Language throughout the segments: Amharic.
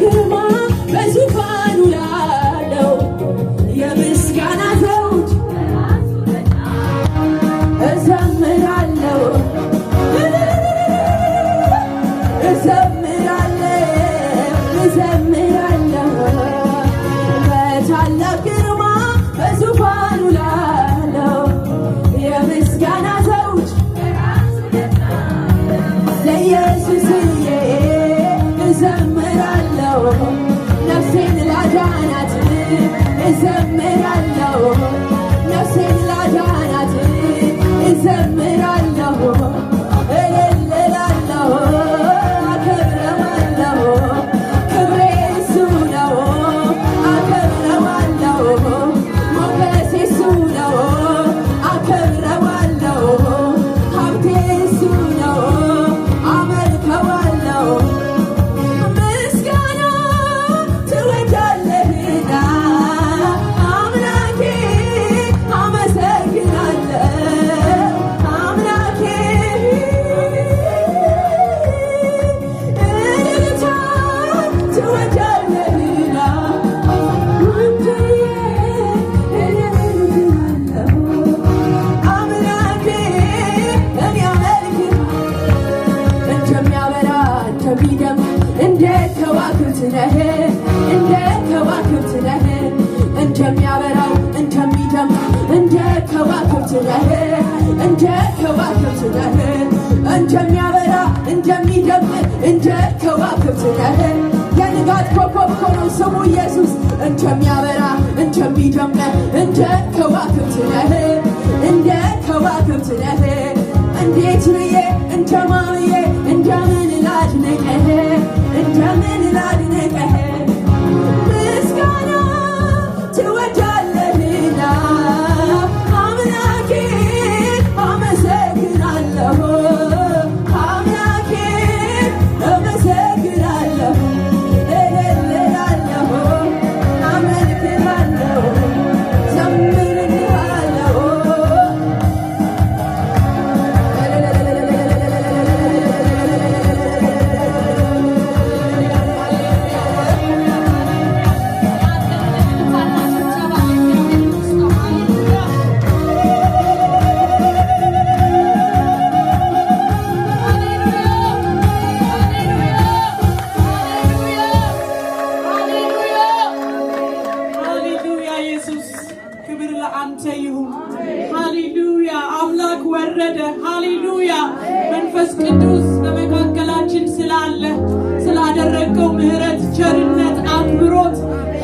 ግርማ በዙፋኑ ላለው የምስጋና ዘውድ እዘምራለሁ እዘምራለሁ በታላቅ ግርማ በዙፋኑ ላለው የምስጋና ዘውድ ለኢየሱስዬ እዘምራለሁ ነፍሴን ላዳናት እዘምራለሁ ነፍሴን ላዳናት እዘምራለሁ እልልላለሁ አከብረዋለሁ ክብሬ እሱ ነው አከብረዋለሁ ሞገሴ እሱ ነው አከብረዋለሁ ሀብቴ እሱ ነው አመልከዋለሁ ምስጋና ትወዳለህና አምላኬ አመሰግናለሁ አምላኬ እልልታ ትወዳለህና ውድዬ እልልሃለሁ አምላኬ እኔ አመልክሃለሁ እንደሚያበራ እንደሚደምቅ እንደ ከዋክብት ነህ እንደ ከዋክብት ነህ እንደሚያበራው እንደሚደምቅ እንደ ከዋክብት ነህ እንደ ከዋክብት ነህ እንደሚያበራ እንደሚደምቅ እንደ ከዋክብት ነህ የንጋት ኮከብ እኮ ነው ስሙ ኢየሱስ እንደሚያበራ እንደሚደምቅ እንደ ከዋክብት ነህ እንደ ከዋክብት ነህ እንዴት ብዬ እንደማን ብዬ እንደምን ላድንቅህ እንደምን ላድንቅህ ምስጋና ትወዳለህና አምላኬ አመሰግናለሁ አምላኬ አመሰግናለሁ እልልላለሁ አመልክሃለሁ ዘምርልሃለሁ ሃሌሉያ ኢየሱስ ክብር ለአንተ ይሁን። ሃሌሉያ አምላክ ወረደ። ሃሌሉያ መንፈስ ቅዱስ በመካከላችን ስላለ ስላደረገው ምሕረት፣ ቸርነት፣ አክብሮት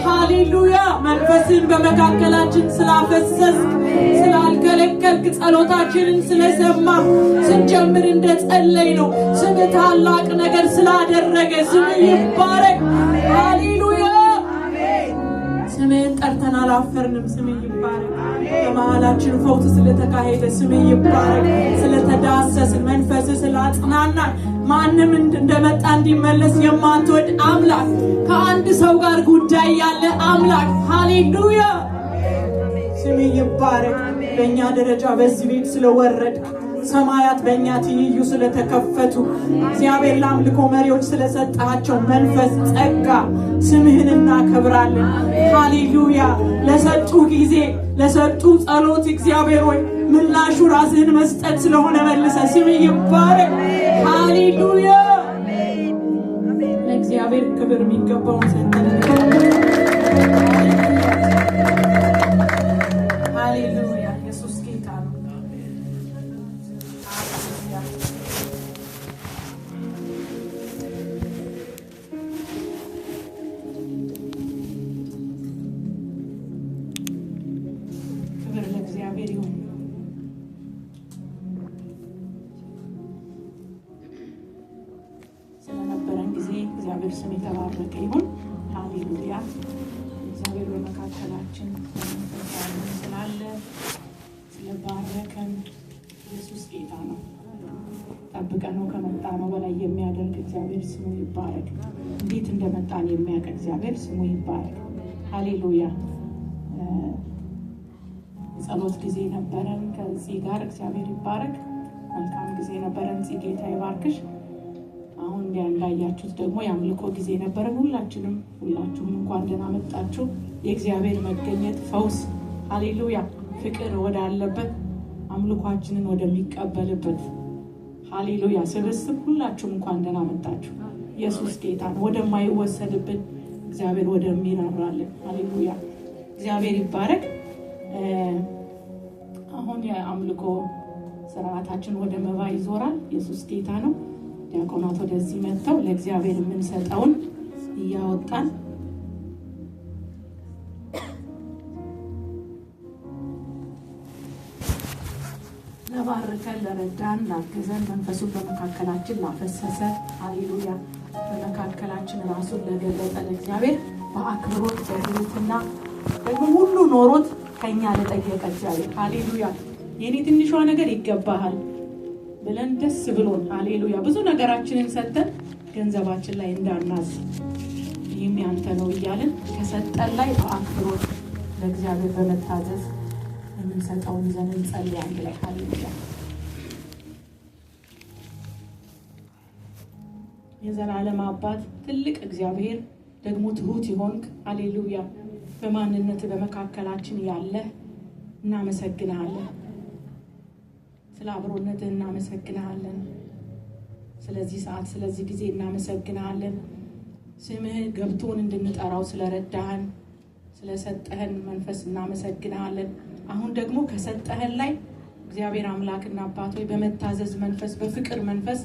ሃሌሉያ መንፈስን በመካከላችን ስላፈሰስክ ስላልከለከልክ ጸሎታችንን ስለሰማ ስንጀምር እንደጸለይ ነው ስም ታላቅ ነገር ስላደረገ ስም ይባረክ። ሃሌሉያ ስምህን ጠርተን አላፈርንም። ስም ይባረክ። በመሃላችን ፈውስ ስለተካሄደ ስም ይባረክ። ስለተዳሰስን መንፈስ ስላጽናናን ማንም እንደመጣ እንዲመለስ የማትወድ አምላክ ከአንድ ሰው ጋር ጉዳይ ያለ አምላክ ሃሌሉያ ስም ይባረክ። በእኛ ደረጃ በዚህ ቤት ስለወረድ ሰማያት በእኛ ትይዩ ስለተከፈቱ እግዚአብሔር ለአምልኮ መሪዎች ስለሰጣቸው መንፈስ ጸጋ ስምህን እናከብራለን። ሃሌሉያ ለሰጡ ጊዜ ለሰጡ ጸሎት እግዚአብሔር ሆይ ምላሹ ራስህን መስጠት ስለሆነ መልሰ ስም ይባረክ። ሃሌሉያ ለእግዚአብሔር ክብር የሚገባውን ሰጠን። ሃሌሉያ ኢየሱስ ጌታ ነው። ክብር ለእግዚአብሔር ይሁን። ስለነበረን ጊዜ እግዚአብሔር ስም የተባረከ ይሁን። ሃሌሉያ እግዚአብሔር በመካከላችን ስላለ ስለባረከን ኢየሱስ ጌታ ነው። ጠብቀነው ከመጣነው በላይ የሚያደርግ እግዚአብሔር ስሙ ይባረክ። እንዴት እንደመጣን የሚያውቅ እግዚአብሔር ስሙ ይባረክ። ሃሌሉያ ጸሎት ጊዜ ነበረን ከዚህ ጋር እግዚአብሔር ይባረክ። መልካም ጊዜ ነበረን። ጌታ ይባርክሽ። አሁን እንዳያችሁት ደግሞ የአምልኮ ጊዜ ነበረ። ሁላችሁም እንኳን ደህና መጣችሁ። የእግዚአብሔር መገኘት ፈውስ፣ ሃሌሉያ፣ ፍቅር ወዳለበት አምልኳችንን ወደሚቀበልበት ሃሌሉያ ስብስብ ሁላችሁም እንኳን ደህና መጣችሁ። ኢየሱስ ጌታ ነው። ወደማይወሰድብን እግዚአብሔር ወደሚራራልን ሃሌሉያ እግዚአብሔር ይባረክ። አሁን የአምልኮ ስርዓታችን ወደ መባ ይዞራል። ኢየሱስ ጌታ ነው። ዲያቆናት ወደዚህ መጥተው ለእግዚአብሔር የምንሰጠውን እያወጣን ለባርከን ለረዳን ላገዘን መንፈሱን በመካከላችን ላፈሰሰ ሃሌሉያ በመካከላችን ራሱን ለገለጠ ለእግዚአብሔር በአክብሮት በትህትና ደግሞ ሁሉ ኖሮት ከኛ ለጠየቀ እግዚአብሔር ሃሌሉያ የኔ ትንሿ ነገር ይገባሃል ብለን ደስ ብሎን ሃሌሉያ ብዙ ነገራችንን ሰጥተን ገንዘባችን ላይ እንዳናዝ ይህም ያንተ ነው እያልን ከሰጠን ላይ በአክብሮት ለእግዚአብሔር በመታዘዝ የምንሰጠውን ይዘን እንጸልያለን። ላይ ሃሌሉያ የዘላለም አባት ትልቅ እግዚአብሔር ደግሞ ትሁት ይሆንክ ሃሌሉያ በማንነት በመካከላችን ያለ እናመሰግናለን። ስለ አብሮነትህ እናመሰግናለን። ስለዚህ ሰዓት ስለዚህ ጊዜ እናመሰግናለን። ስምህ ገብቶን እንድንጠራው ስለረዳህን ስለሰጠህን መንፈስ እናመሰግናለን። አሁን ደግሞ ከሰጠህን ላይ እግዚአብሔር አምላክና አባት ሆይ በመታዘዝ መንፈስ በፍቅር መንፈስ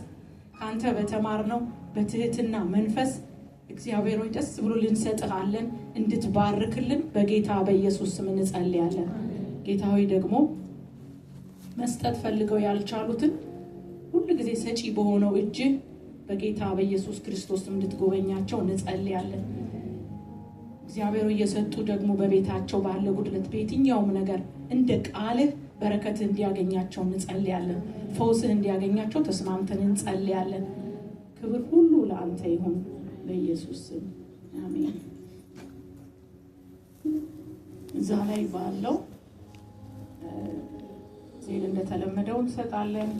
ካንተ በተማርነው በትህትና መንፈስ እግዚአብሔር ሆይ ደስ ብሎ ልንሰጥሃለን እንድትባርክልን በጌታ በኢየሱስ ስም እንጸልያለን። ጌታ ሆይ ደግሞ መስጠት ፈልገው ያልቻሉትን ሁሉ ጊዜ ሰጪ በሆነው እጅ በጌታ በኢየሱስ ክርስቶስ እንድትጎበኛቸው እንጸልያለን። እግዚአብሔር ሆይ የሰጡ ደግሞ በቤታቸው ባለ ጉድለት በየትኛውም ነገር እንደ ቃልህ በረከት እንዲያገኛቸው እንጸልያለን። ፈውስህ እንዲያገኛቸው ተስማምተን እንጸልያለን። ክብር ሁሉ ለአንተ ይሁን በኢየሱስ ስም አሜን። እዛ ላይ ባለው ዜል እንደተለመደው እንሰጣለን።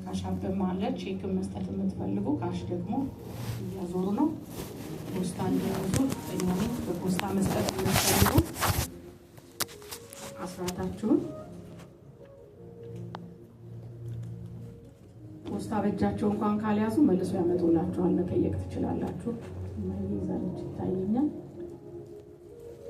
ካሽ አፕም አለ። ቼክ መስጠት የምትፈልጉ ካሽ ደግሞ እያዞሩ ነው። ፖስታ እንዲያዙ እኛም በፖስታ መስጠት የምትፈልጉ አስራታችሁን ፖስታ በእጃቸው እንኳን ካልያዙ መልሶ ያመጡላችኋል። መጠየቅ ትችላላችሁ። ማይዛለች ይታየኛል።